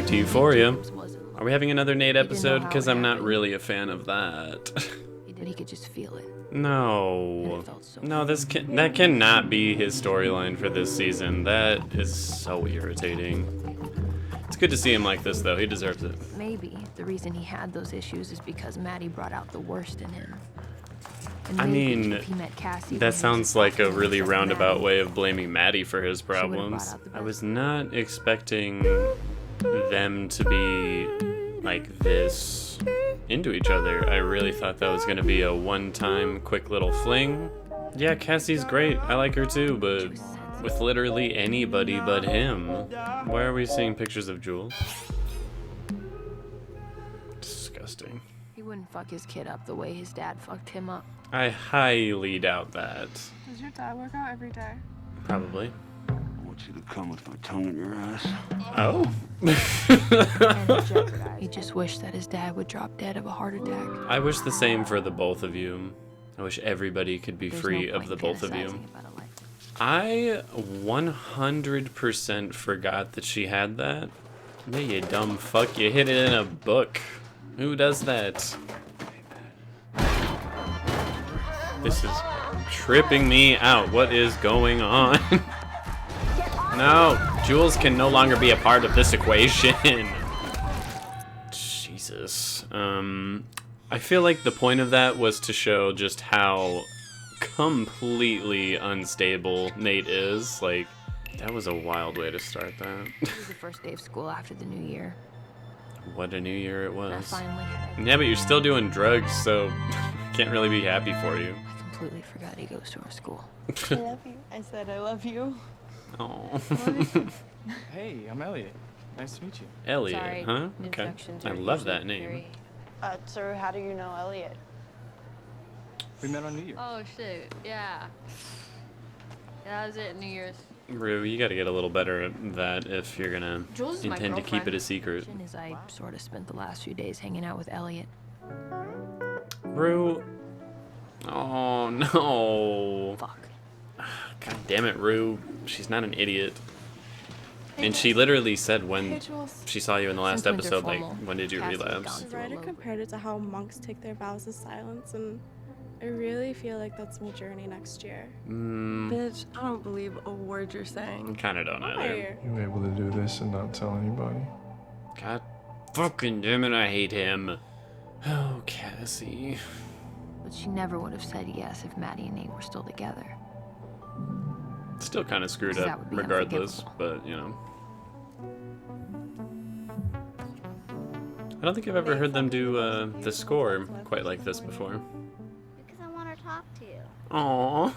back to Euphoria. Are we having another Nate episode? Because I'm not really a fan of that. But he could just feel it. No. No, that cannot be his storyline for this season. That is so irritating. It's good to see him like this, though. He deserves it. Maybe the reason he had those issues is because Maddie brought out the worst in him. I mean, that sounds like a really roundabout way of blaming Maddie for his problems. I was not expecting them to be like this into each other. I really thought that was going to be a one-time quick little fling. Yeah, Cassie's great. I like her too, but with literally anybody but him. Why are we seeing pictures of Jules? Disgusting. He wouldn't fuck his kid up the way his dad fucked him up. I highly doubt that. Does your dad work out every day? Probably. I want you to come with my tongue in your ass. Oh. He just wished that his dad would drop dead of a heart attack. I wish the same for the both of you. I wish everybody could be free of the both of you. I 100% forgot that she had that. Yeah, you dumb fuck. You hid it in a book. Who does that? This is tripping me out. What is going on? No, Jules can no longer be a part of this equation. Jesus. I feel like the point of that was to show just how completely unstable Nate is. Like, that was a wild way to start that. It was the first day of school after the new year. What a new year it was. I finally had it. Yeah, but you're still doing drugs, so can't really be happy for you. I completely forgot he goes to our school. I love you. I said I love you. Oh. Hey, I'm Elliot. Nice to meet you. Elliot, Sorry, huh? Okay. introductions I are love usually that name. very- Sir, how do you know Elliot? We met on New Year's. Oh shit, yeah. That was it, New Year's. Rue, you gotta get a little better at that if you're gonna Jules is my intend to keep it girlfriend. a secret. As I sort of spent the last few days hanging out with Elliot. Rue. Oh, no. Fuck. God damn it, Rue. She's not an idiot. And she literally said when Jules. she saw you in the last Since winter episode, like, formal, when did you Cassie's relapse? gone. The writer compared it to how monks take their vows of silence, and I really feel like that's my journey next year. Bitch, I don't believe a word you're saying. Kinda don't either. You able to do this and not tell anybody? God fucking damn it, I hate him. Oh, Cassie. But she never would have said yes if Maddie and Nate were still together. Still kind of screwed That up, would be regardless, unforgivable. but, you know. I don't think I've ever heard them do the score quite like this before. Because I want to talk to you. Aww.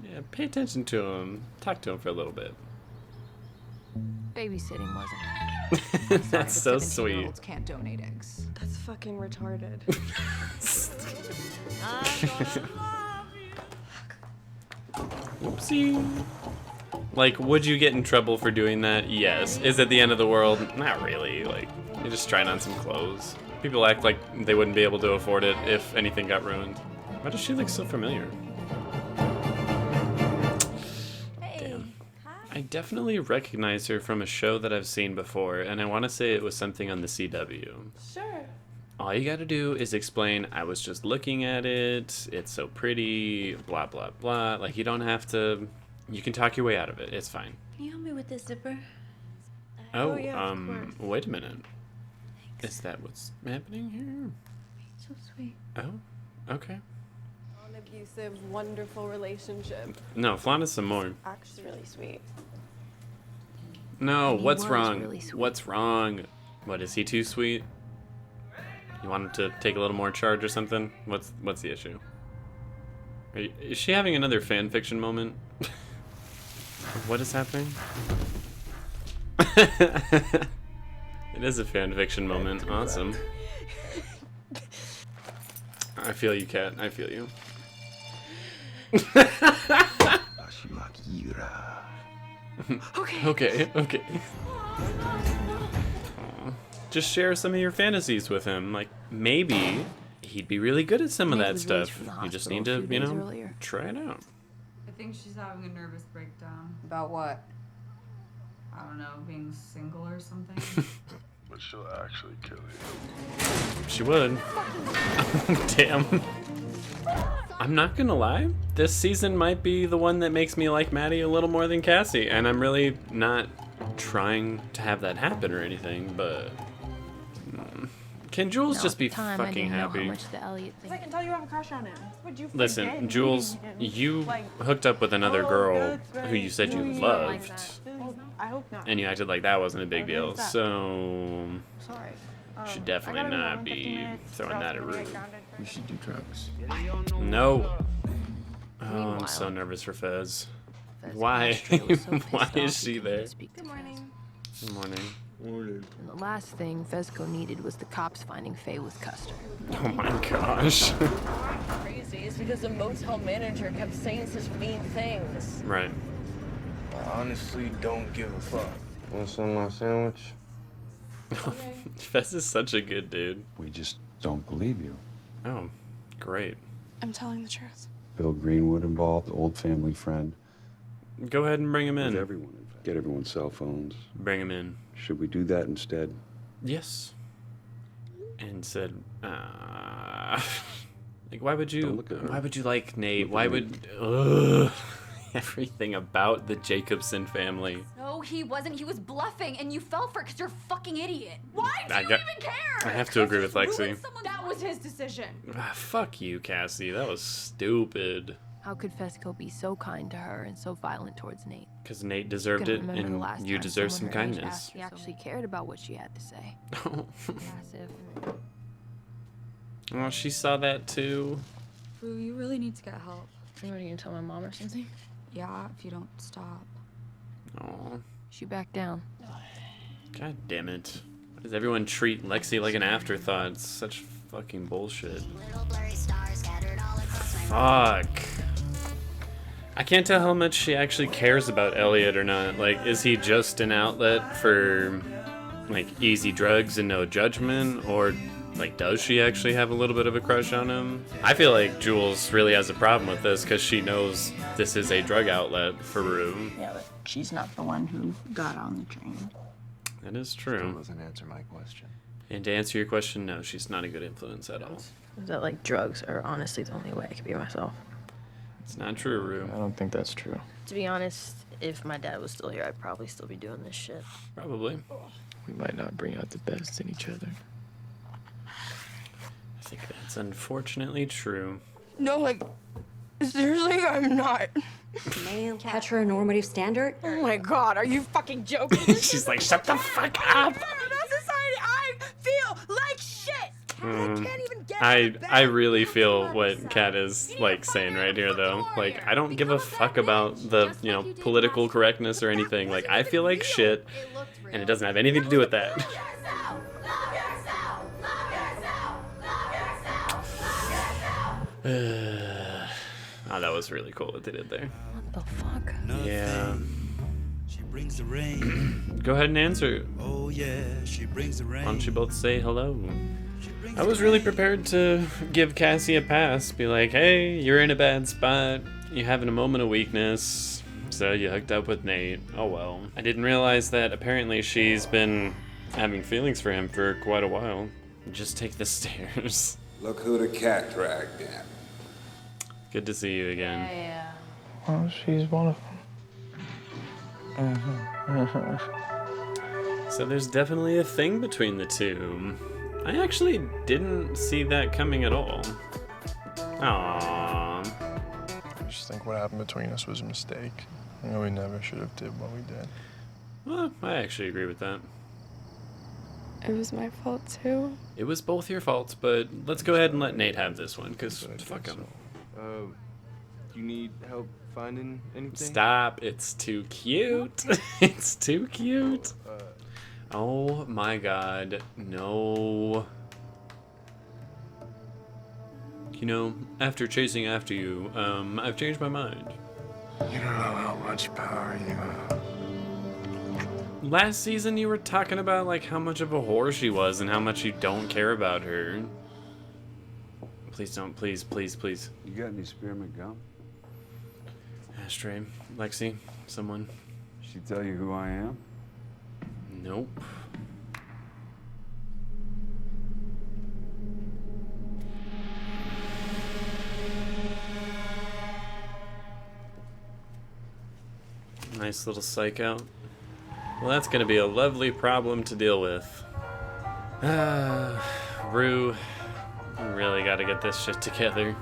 Yeah, pay attention to him. Talk to him for a little bit. Babysitting wasn't. That's so sweet. Can't donate eggs. That's fucking retarded. Whoopsie. Like, would you get in trouble for doing that? Yes. Is it the end of the world? Not really. Like, you're just trying on some clothes. People act like they wouldn't be able to afford it if anything got ruined. Why does she look so familiar? Damn. I definitely recognize her from a show that I've seen before, and I want to say it was something on the CW. Sure. All you gotta do is explain, I was just looking at it, it's so pretty, blah, blah, blah. Like, you don't have to... You can talk your way out of it. It's fine. Can you help me with this zipper? Oh, yeah, of course. wait a minute. Is that what's happening here? So sweet. Oh, okay. An abusive, wonderful relationship. No, flaunt us some more. Actually, really sweet. No, He what's was wrong? really sweet. What's wrong? What, is he too sweet? You want him to take a little more charge or something? What's the issue? Is she having another fan fiction moment? What is happening? It is a fan fiction moment. Awesome. I feel you, Kat. I feel you. Okay. Aw. Just share some of your fantasies with him. Like, maybe he'd be really good at some of Nate that was released stuff. from the You just hospital need a to, few you days know, earlier. try it out. I think she's having a nervous breakdown. About what? I don't know, being single or something. But she'll actually kill you. She would. Damn. I'm not gonna lie, this season might be the one that makes me like Maddie a little more than Cassie, and I'm really not trying to have that happen or anything, but can Jules just be fucking happy? I can tell you have a crush on him. Would you Listen, Jules, you hooked up with another girl who you said you loved, I hope not. and you acted like that wasn't a big deal, so Sorry. should definitely not be throwing that at Rue. We should do drugs. No. Oh, I'm so nervous for Fez. Why? Why is she there? Good morning. Good morning. And the last thing Fezco needed was the cops finding Faye with Custer. Oh my gosh. Crazy. It's because the motel manager kept saying such mean things. Right. I honestly don't give a fuck. Want some of my sandwich? Fez is such a good dude. We just don't believe you. Oh, great. I'm telling the truth. Bill Greenwood involved, old family friend. Go ahead and bring him in. With everyone. Get everyone's cell phones. Bring him in. Should we do that instead? Yes. And said, like, why would you like Nate? Why would, everything about the Jacobson family. No, he wasn't. He was bluffing, and you fell for it because you're a fucking idiot. Why do you even care? I have to agree with Lexi. That was his decision. Fuck you, Cassie. That was stupid. How could Fezco be so kind to her and so violent towards Nate? Because Nate deserved it, and you deserve some kindness. He actually cared about what she had to say. Passive. Oh, she saw that too. Rue, you really need to get help. What, are you gonna tell my mom or something? Yeah, if you don't stop. Oh. She backed down. God damn it. Why does everyone treat Lexi like an afterthought? It's such fucking bullshit. Fuck. I can't tell how much she actually cares about Elliot or not. Like, is he just an outlet for, like, easy drugs and no judgment? Or, like, does she actually have a little bit of a crush on him? I feel like Jules really has a problem with this because she knows this is a drug outlet for Rue. Yeah, but she's not the one who got on the train. That is true. Still doesn't answer my question. And to answer your question, no, she's not a good influence at all. Is that like drugs are honestly the only way I could be myself? It's not true, Rue. I don't think that's true. To be honest, if my dad was still here, I'd probably still be doing this shit. Probably. We might not bring out the best in each other. I think that's unfortunately true. No, like, seriously, I'm not. Male heteronormative standard? Oh my god, are you fucking joking? She's like, shut the fuck up! Society, I feel like shit! I really feel what Kat is like saying right here though. Like, I don't give a fuck about the, you know, political correctness or anything. Like, I feel like shit, and it doesn't have anything to do with that. Oh, that was really cool what they did there. What the fuck? Yeah. She brings the rain. Go ahead and answer. Oh yeah, she brings the rain. Why don't you both say hello? I was really prepared to give Cassie a pass. Be like, hey, you're in a bad spot. You're having a moment of weakness. So you hooked up with Nate. Oh well. I didn't realize that apparently she's been having feelings for him for quite a while. Just take the stairs. Look who the cat dragged in. Good to see you again. Yeah. Well, she's one of them. So there's definitely a thing between the two. I actually didn't see that coming at all. Aww. I just think what happened between us was a mistake. You know, we never should have did what we did. Well, I actually agree with that. It was my fault too. It was both your faults, but let's go ahead and let Nate have this one, because fuck him. You need help finding anything? Stop, it's too cute. It's too cute. Oh my god, no. You know, after chasing after you, I've changed my mind. You don't know how much power you have. Last season you were talking about like how much of a whore she was and how much you don't care about her. Please don't, please, please, please. You got any spearmint gum? Ashtray, Lexi, someone. She tell you who I am? Nope. Nice little psych out. Well, that's gonna be a lovely problem to deal with. Rue, you really gotta get this shit together.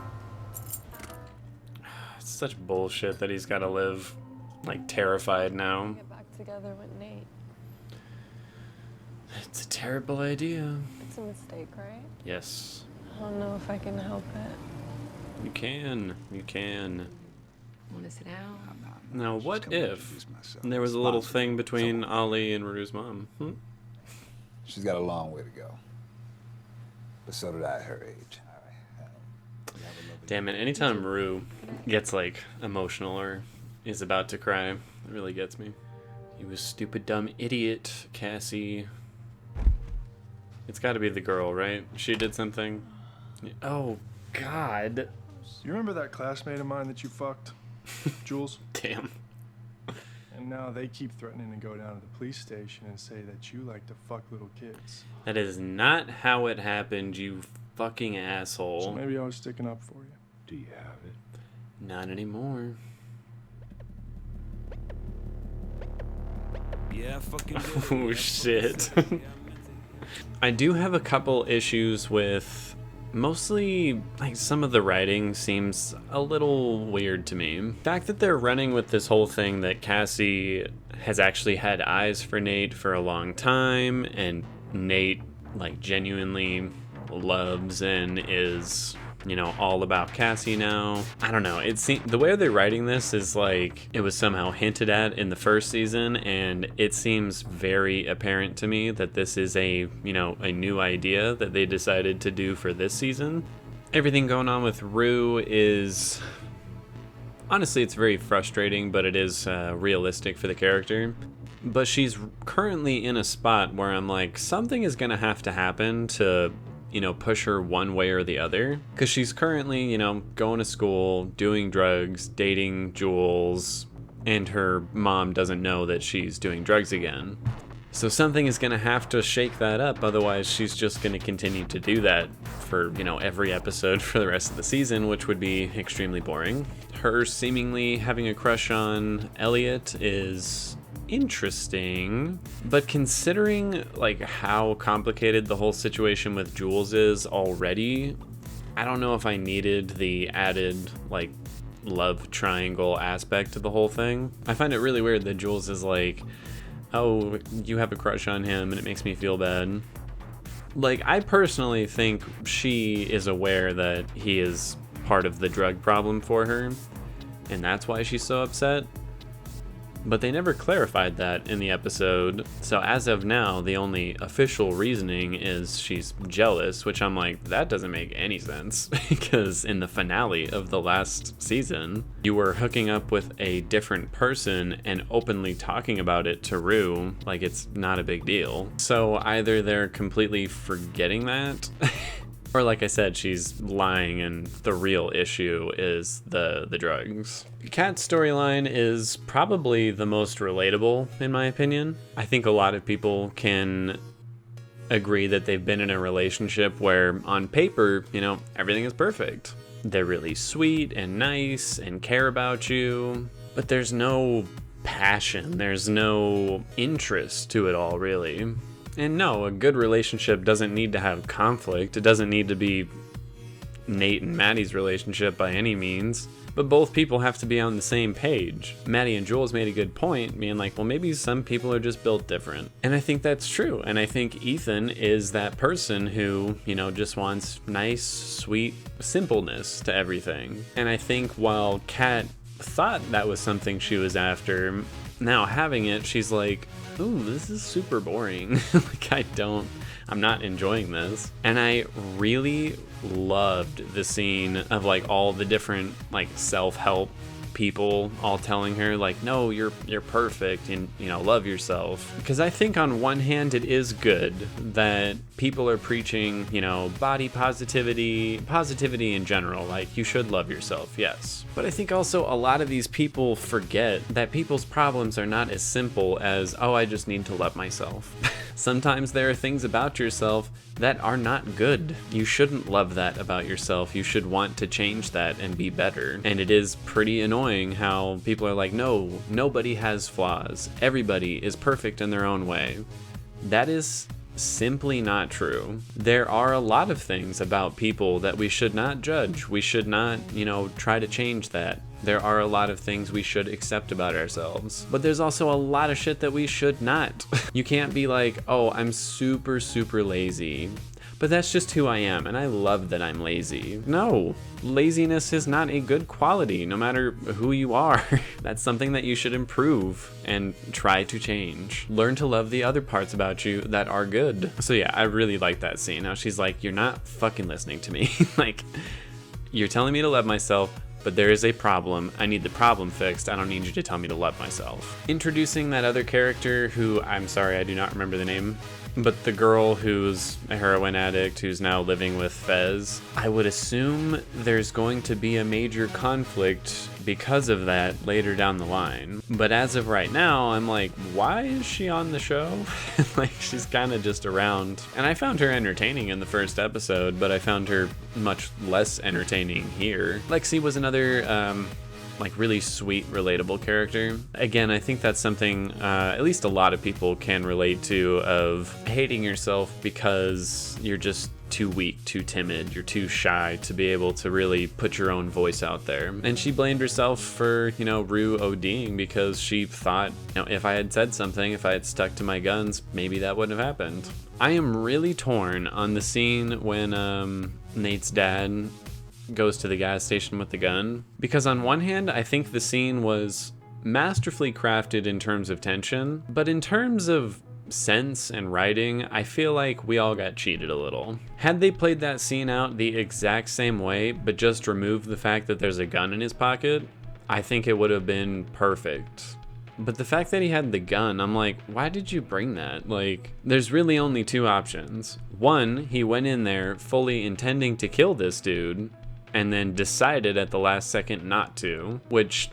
It's such bullshit that he's gotta live, like, terrified now. Get back together with Nate. It's a terrible idea. It's a mistake, right? Yes. I don't know if I can help it. You can. You can. Want to sit down? Now, what if there was a little thing between Ollie and Rue's mom? She's got a long way to go. But so did I at her age. Damn it, anytime Rue gets, like, emotional or is about to cry, it really gets me. You stupid dumb idiot, Cassie. It's gotta be the girl, right? She did something. Oh, God. You remember that classmate of mine that you fucked? Jules? Damn. And now they keep threatening to go down to the police station and say that you like to fuck little kids. That is not how it happened, you fucking asshole. So maybe I was sticking up for you. Do you have it? Not anymore. Yeah, fucking Oh, shit. I do have a couple issues with... Mostly, like, some of the writing seems a little weird to me. The fact that they're running with this whole thing that Cassie has actually had eyes for Nate for a long time, and Nate, like, genuinely loves and is, you know, all about Cassie now. I don't know. It seems the way they're writing this is like it was somehow hinted at in the first season, and it seems very apparent to me that this is a, you know, a new idea that they decided to do for this season. Everything going on with Rue is honestly, it's very frustrating, but it is realistic for the character. But she's currently in a spot where I'm like, something is gonna have to happen to, you know, push her one way or the other. Because she's currently, you know, going to school, doing drugs, dating Jules, and her mom doesn't know that she's doing drugs again. So something is going to have to shake that up, otherwise she's just going to continue to do that for, you know, every episode for the rest of the season, which would be extremely boring. Her seemingly having a crush on Elliot is interesting, but considering like how complicated the whole situation with Jules is already, I don't know if I needed the added like love triangle aspect to the whole thing. I find it really weird that Jules is like, oh, you have a crush on him and it makes me feel bad. Like, I personally think she is aware that he is part of the drug problem for her, and that's why she's so upset. But they never clarified that in the episode, so as of now, the only official reasoning is she's jealous, which I'm like, that doesn't make any sense, because in the finale of the last season, you were hooking up with a different person and openly talking about it to Rue, like it's not a big deal. So either they're completely forgetting that, or like I said, she's lying and the real issue is the drugs. Kat's storyline is probably the most relatable, in my opinion. I think a lot of people can agree that they've been in a relationship where, on paper, you know, everything is perfect. They're really sweet and nice and care about you, but there's no passion, there's no interest to it all, really. And no, a good relationship doesn't need to have conflict. It doesn't need to be Nate and Maddie's relationship by any means. But both people have to be on the same page. Maddie and Jules made a good point, being like, well, maybe some people are just built different. And I think that's true. And I think Ethan is that person who, you know, just wants nice, sweet simpleness to everything. And I think while Kat thought that was something she was after, now having it, she's like, ooh, this is super boring. Like, I'm not enjoying this. And I really loved the scene of like all the different like self-help people all telling her like, no, you're perfect and, you know, love yourself. Because I think on one hand it is good that people are preaching, you know, body positivity in general, like you should love yourself, yes. But I think also a lot of these people forget that people's problems are not as simple as, oh, I just need to love myself. Sometimes there are things about yourself that are not good. You shouldn't love that about yourself. You should want to change that and be better. And it is pretty annoying how people are like, no, nobody has flaws. Everybody is perfect in their own way. That is simply not true. There are a lot of things about people that we should not judge. We should not, you know, try to change that. There are a lot of things we should accept about ourselves. But there's also a lot of shit that we should not. You can't be like, oh, I'm super, super lazy, but that's just who I am, and I love that I'm lazy. No, laziness is not a good quality, no matter who you are. That's something that you should improve and try to change. Learn to love the other parts about you that are good. So yeah, I really like that scene. Now she's like, you're not fucking listening to me. Like, you're telling me to love myself, but there is a problem. I need the problem fixed. I don't need you to tell me to love myself. Introducing that other character who, I'm sorry, I do not remember the name, but the girl who's a heroin addict who's now living with Fez, I would assume there's going to be a major conflict because of that later down the line. But as of right now, I'm like, why is she on the show? Like, she's kind of just around. And I found her entertaining in the first episode, but I found her much less entertaining here. Lexi was another like really sweet, relatable character. Again, I think that's something at least a lot of people can relate to, of hating yourself because you're just too weak, too timid, you're too shy to be able to really put your own voice out there. And she blamed herself for, you know, Rue ODing because she thought, you know, if I had said something, if I had stuck to my guns, maybe that wouldn't have happened. I am really torn on the scene when Nate's dad goes to the gas station with the gun, because on one hand I think the scene was masterfully crafted in terms of tension, but in terms of sense and writing, I feel like we all got cheated a little. Had they played that scene out the exact same way but just removed the fact that there's a gun in his pocket, I think it would have been perfect. But the fact that he had the gun, I'm like, why did you bring that? Like, there's really only two options. One, he went in there fully intending to kill this dude and then decided at the last second not to, which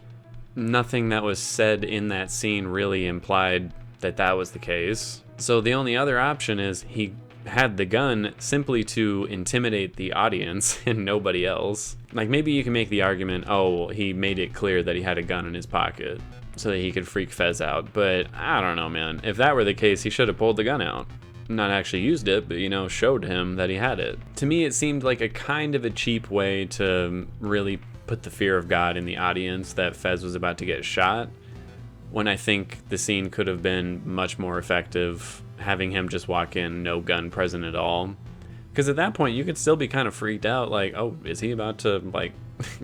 nothing that was said in that scene really implied that that was the case. So the only other option is he had the gun simply to intimidate the audience and nobody else. Like, maybe you can make the argument, oh, he made it clear that he had a gun in his pocket so that he could freak Fez out, but I don't know, man. If that were the case, he should have pulled the gun out. Not actually used it, but, you know, showed him that he had it. To me, it seemed like a kind of a cheap way to really put the fear of God in the audience that Fez was about to get shot, when I think the scene could have been much more effective having him just walk in, no gun present at all. Because at that point, you could still be kind of freaked out, like, oh, is he about to, like,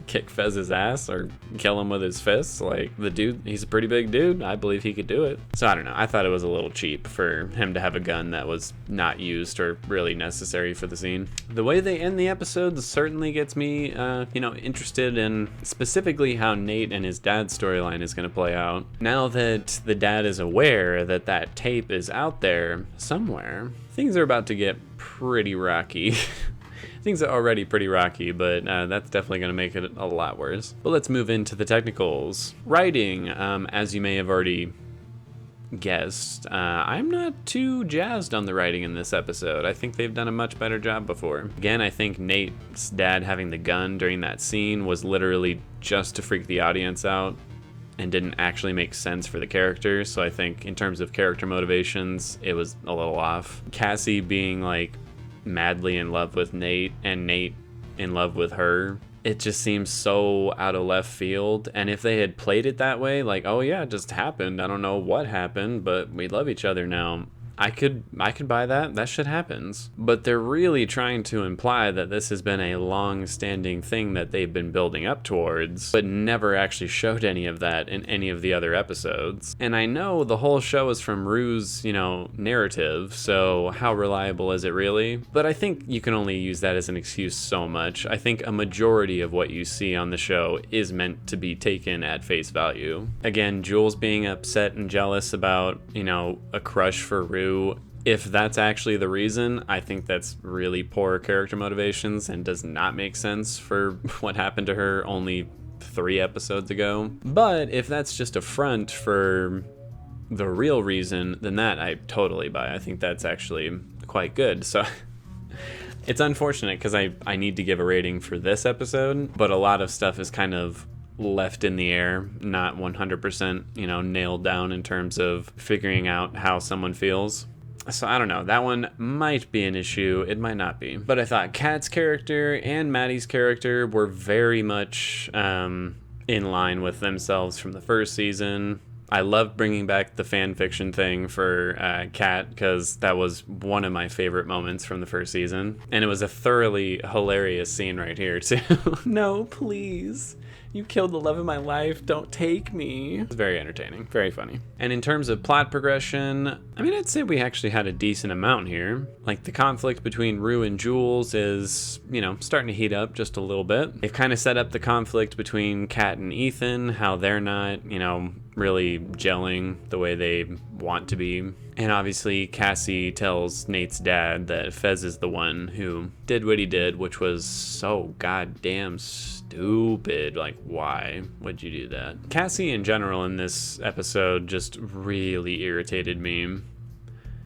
kick Fez's ass or kill him with his fists? Like, the dude, he's a pretty big dude. I believe he could do it. So I don't know. I thought it was a little cheap for him to have a gun that was not used or really necessary for the scene. The way they end the episode certainly gets me, you know, interested in specifically how Nate and his dad's storyline is going to play out. Now that the dad is aware that that tape is out there somewhere, things are about to get pretty rocky. Things are already pretty rocky, but that's definitely going to make it a lot worse. But let's move into the technicals. Writing, as you may have already guessed, I'm not too jazzed on the writing in this episode. I think they've done a much better job before. Again, I think Nate's dad having the gun during that scene was literally just to freak the audience out and didn't actually make sense for the character. So I think in terms of character motivations, it was a little off. Cassie being like madly in love with Nate and Nate in love with her, it just seems so out of left field. And if they had played it that way, like, oh yeah, it just happened, I don't know what happened, but we love each other now, I could buy that. That shit happens. But they're really trying to imply that this has been a long-standing thing that they've been building up towards, but never actually showed any of that in any of the other episodes. And I know the whole show is from Rue's, narrative, so how reliable is it really? But I think you can only use that as an excuse so much. I think a majority of what you see on the show is meant to be taken at face value. Again, Jules being upset and jealous about, a crush for Rue. If that's actually the reason, I think that's really poor character motivations and does not make sense for what happened to her only 3 episodes ago. But if that's just a front for the real reason, then that I totally buy. I think that's actually quite good. So it's unfortunate because I need to give a rating for this episode, but a lot of stuff is kind of left in the air, not 100%, nailed down in terms of figuring out how someone feels. So I don't know, that one might be an issue, it might not be. But I thought Kat's character and Maddie's character were very much in line with themselves from the first season. I love bringing back the fan fiction thing for Kat because that was one of my favorite moments from the first season. And it was a thoroughly hilarious scene right here too. No, please. You killed the love of my life. Don't take me. It's very entertaining. Very funny. And in terms of plot progression, I'd say we actually had a decent amount here. Like the conflict between Rue and Jules is, starting to heat up just a little bit. They've kind of set up the conflict between Kat and Ethan, how they're not, really gelling the way they want to be. And obviously Cassie tells Nate's dad that Fez is the one who did what he did, which was so goddamn stupid. Like, why would you do that? Cassie in general in this episode just really irritated me.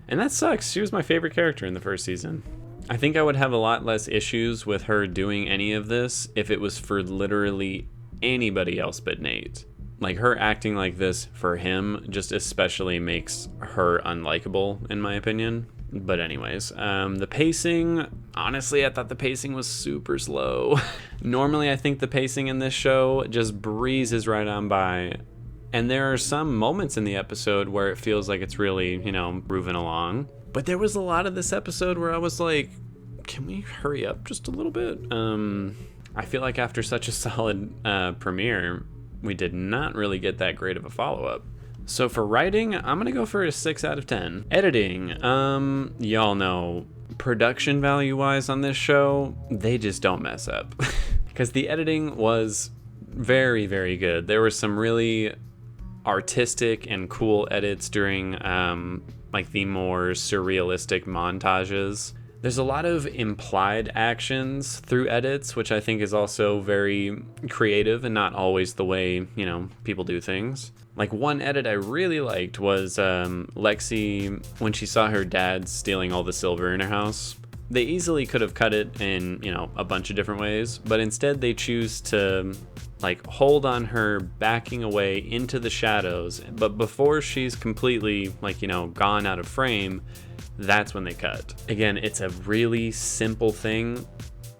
And that sucks. She was my favorite character in the first season. I think I would have a lot less issues with her doing any of this if it was for literally anybody else but Nate. Like, her acting like this for him just especially makes her unlikable, in my opinion. But anyways, the pacing, honestly, I thought the pacing was super slow. Normally, I think the pacing in this show just breezes right on by. And there are some moments in the episode where it feels like it's really, moving along. But there was a lot of this episode where I was like, can we hurry up just a little bit? I feel like after such a solid premiere, we did not really get that great of a follow-up. So for writing, I'm gonna go for a 6 out of 10. Editing, y'all know, production value-wise on this show, they just don't mess up. Because the editing was very, very good. There were some really artistic and cool edits during like the more surrealistic montages. There's a lot of implied actions through edits, which I think is also very creative and not always the way, people do things. Like one edit I really liked was Lexi, when she saw her dad stealing all the silver in her house. They easily could have cut it in, a bunch of different ways, but instead they choose to hold on her backing away into the shadows. But before she's completely gone out of frame, that's when they cut. Again, it's a really simple thing,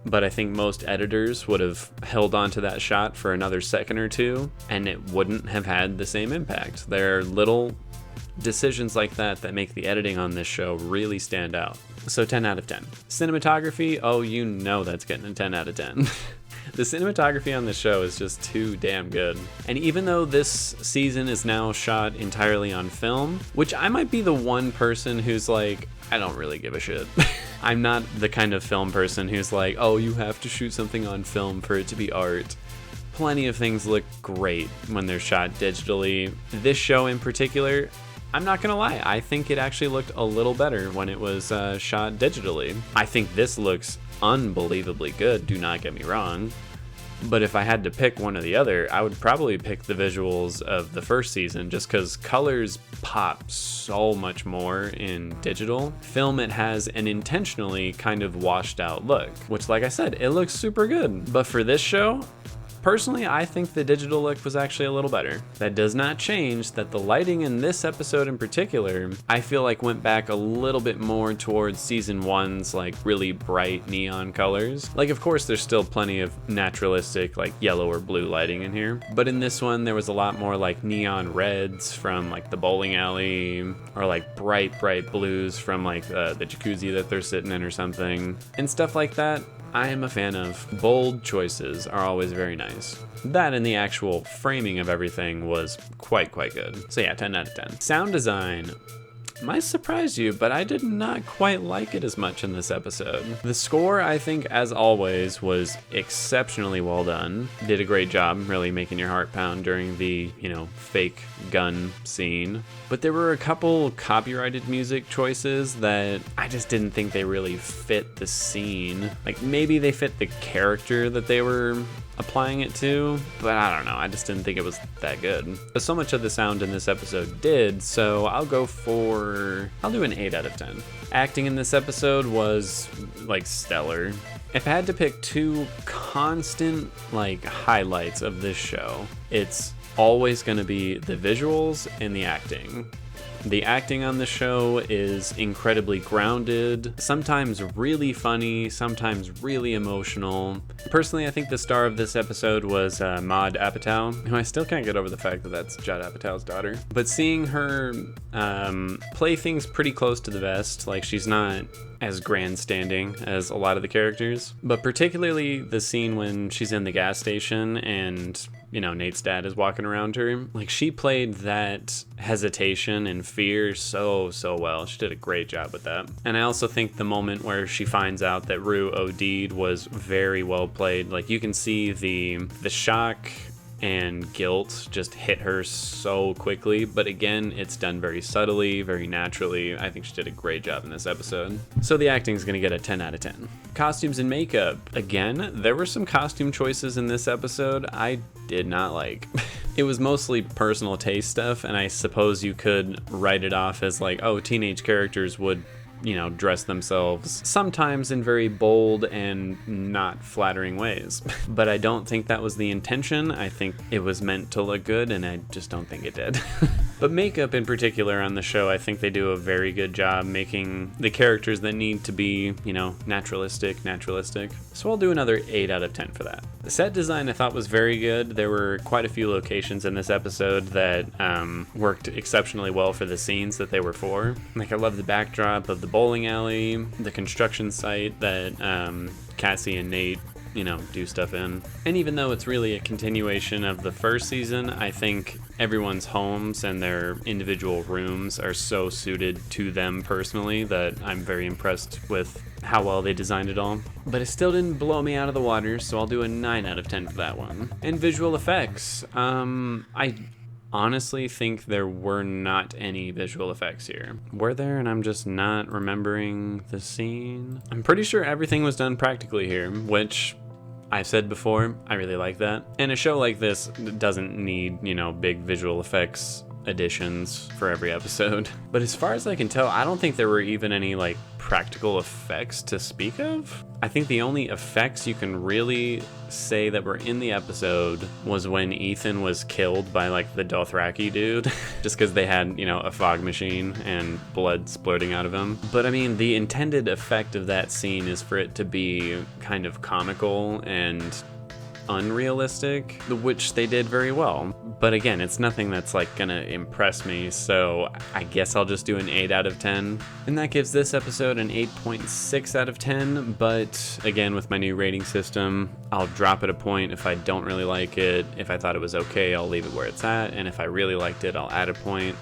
but I think most editors would have held on to that shot for another second or two, and it wouldn't have had the same impact. There are little decisions like that that make the editing on this show really stand out. So 10 out of 10. Cinematography, that's getting a 10 out of 10. The cinematography on this show is just too damn good. And even though this season is now shot entirely on film, which I might be the one person who's like, I don't really give a shit. I'm not the kind of film person who's like, oh, you have to shoot something on film for it to be art. Plenty of things look great when they're shot digitally. This show in particular, I'm not gonna lie, I think it actually looked a little better when it was shot digitally. I think this looks unbelievably good, do not get me wrong. But if I had to pick one or the other, I would probably pick the visuals of the first season just because colors pop so much more in digital. Film, it has an intentionally kind of washed out look, which like I said, it looks super good. But for this show, Personally, I think the digital look was actually a little better. That does not change that the lighting in this episode in particular, I feel like went back a little bit more towards season 1's like really bright neon colors. Like, of course, there's still plenty of naturalistic like yellow or blue lighting in here, but in this one there was a lot more like neon reds from like the bowling alley, or like bright blues from like the jacuzzi that they're sitting in or something, and stuff like that. I am a fan of. Bold choices are always very nice. That and the actual framing of everything was quite good. So yeah, 10 out of 10. Sound design might surprise you, but I did not quite like it as much in this episode. The score, I think, as always, was exceptionally well done. Did a great job really making your heart pound during the, fake gun scene. But there were a couple copyrighted music choices that I just didn't think they really fit the scene. Like, maybe they fit the character that they were applying it to, but I don't know, I just didn't think it was that good. But so much of the sound in this episode did, so I'll do an 8 out of 10. Acting in this episode was like stellar. If I had to pick 2 constant like highlights of this show, it's always going to be the visuals and the acting. The acting on the show is incredibly grounded, sometimes really funny, sometimes really emotional. Personally, I think the star of this episode was Maude Apatow, who I still can't get over the fact that that's Judd Apatow's daughter. But seeing her play things pretty close to the vest, like she's not as grandstanding as a lot of the characters, but particularly the scene when she's in the gas station and Nate's dad is walking around her. Like, she played that hesitation and fear so well. She did a great job with that. And I also think the moment where she finds out that Rue OD'd was very well played. Like, you can see the shock and guilt just hit her so quickly, but again, it's done very subtly, very naturally. I think she did a great job in this episode. So the acting is gonna get a 10 out of 10. Costumes and makeup. Again, there were some costume choices in this episode I did not like. It was mostly personal taste stuff, and I suppose you could write it off as like, oh, teenage characters would dress themselves sometimes in very bold and not flattering ways. But I don't think that was the intention. I think it was meant to look good, and I just don't think it did. But makeup in particular on the show, I think they do a very good job making the characters that need to be, naturalistic. So I'll do another 8 out of 10 for that. The set design I thought was very good. There were quite a few locations in this episode that worked exceptionally well for the scenes that they were for. Like, I love the backdrop of the bowling alley, the construction site that Cassie and Nate do stuff in. And even though it's really a continuation of the first season, I think everyone's homes and their individual rooms are so suited to them personally that I'm very impressed with how well they designed it all. But it still didn't blow me out of the water, so I'll do a 9 out of 10 for that one. And visual effects. I honestly think there were not any visual effects here. Were there? And I'm just not remembering the scene. I'm pretty sure everything was done practically here, which I've said before, I really like that. And a show like this doesn't need, big visual effects additions for every episode. But as far as I can tell, I don't think there were even any like practical effects to speak of. I think the only effects you can really say that were in the episode was when Ethan was killed by like the Dothraki dude, just because they had, a fog machine and blood splurting out of him. But I mean, the intended effect of that scene is for it to be kind of comical and unrealistic, which they did very well. But again, it's nothing that's like gonna impress me, so I guess I'll just do an 8 out of 10. And that gives this episode an 8.6 out of 10, but again, with my new rating system, I'll drop it a point if I don't really like it. If I thought it was okay, I'll leave it where it's at, and if I really liked it, I'll add a point.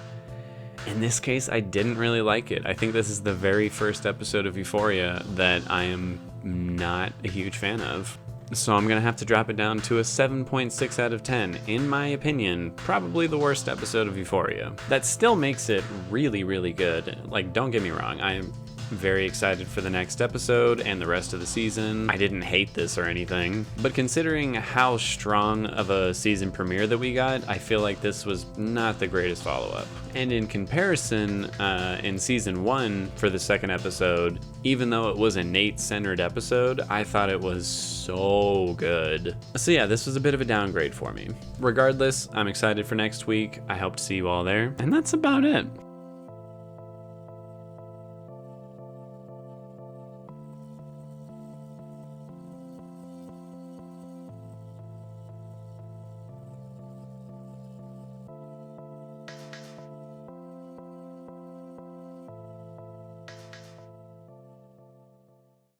In this case, I didn't really like it. I think this is the very first episode of Euphoria that I am not a huge fan of. So I'm gonna have to drop it down to a 7.6 out of 10. In my opinion, probably the worst episode of Euphoria. That still makes it really, really good. Like, don't get me wrong, I am Very excited for the next episode and the rest of the season. I didn't hate this or anything, but considering how strong of a season premiere that we got, I feel like this was not the greatest follow-up. And in comparison, in season 1 for the second episode, even though it was a Nate-centered episode, I thought it was so good. So yeah, this was a bit of a downgrade for me. Regardless, I'm excited for next week. I hope to see you all there, and that's about it.